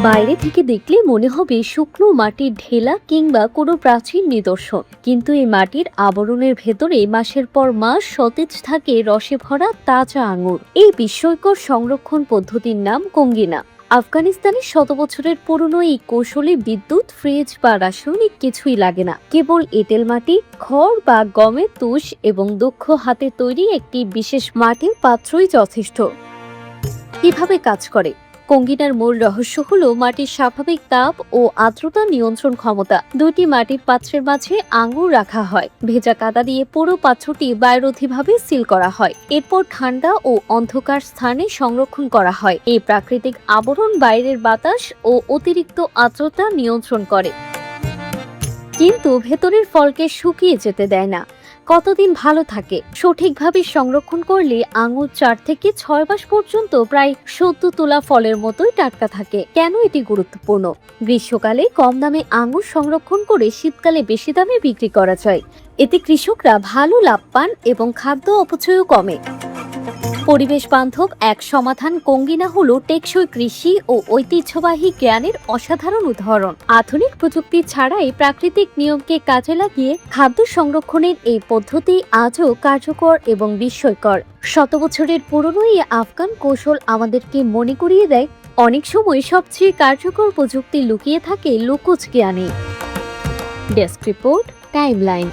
বাইরে থেকে দেখলে মনে হবে শুকনো মাটির ঢেলা কিংবা কোনো প্রাচীন নিদর্শন, কিন্তু এই মাটির আবরণের ভেতরে মাসের পর মাস সতেজ থাকে রসে ভরা তাজা আঙুর। এই বিস্ময়কর সংরক্ষণ পদ্ধতির নাম কঙ্গিনা। আফগানিস্তানের শত বছরের পুরনো এই কৌশলে বিদ্যুৎ, ফ্রিজ বা রাসায়নিক কিছুই লাগে না। কেবল এঁটেল মাটি, খড় বা গমের তুষ এবং দক্ষ হাতে তৈরি একটি বিশেষ মাটির পাত্রই যথেষ্ট। কিভাবে কাজ করে? কঙ্গিনার মূল রহস্য হলো মাটির স্বাভাবিক তাপ ও আর্দ্রতা নিয়ন্ত্রণ ক্ষমতা। দুইটি মাটির পাত্রের মাঝে আঙুর রাখা হয়, ভেজা কাদা দিয়ে পুরো পাত্রটি বায়ুরোধীভাবে সিল করা হয়। এরপর ঠান্ডা ও অন্ধকার স্থানে সংরক্ষণ করা হয়। এই প্রাকৃতিক আবরণ বাইরের বাতাস ও অতিরিক্ত আর্দ্রতা নিয়ন্ত্রণ করে, কিন্তু ভেতরের ফলকে শুকিয়ে যেতে দেয় না। কতদিন ভালো থাকে? সঠিকভাবে সংরক্ষণ করলে আঙুর 4 থেকে 6 মাস পর্যন্ত প্রায় 70 তোলা ফলের মতোই টাটকা থাকে। কেন এটি গুরুত্বপূর্ণ? গ্রীষ্মকালে কম দামে আঙুর সংরক্ষণ করে শীতকালে বেশি দামে বিক্রি করা যায়। এতে কৃষকরা ভালো লাভ পান এবং খাদ্য অপচয়ও কমে। পরিবেশ বান্ধব এক সমাধান কঙ্গিনা হলো টেকসই কৃষি ও ঐতিহ্যবাহী জ্ঞানের অসাধারণ উদাহরণ। আধুনিক প্রযুক্তি ছাড়াই প্রাকৃতিক নিয়মকে কাজে লাগিয়ে খাদ্য সংরক্ষণের এই পদ্ধতি আজও কার্যকর এবং বিস্ময়কর। শত বছরের পুরনো এই আফগান কৌশল আমাদেরকে মনে করিয়ে দেয়, অনেক সময় সবচেয়ে কার্যকর প্রযুক্তি লুকিয়ে থাকে লোকজ জ্ঞানে। Desk report, timeline.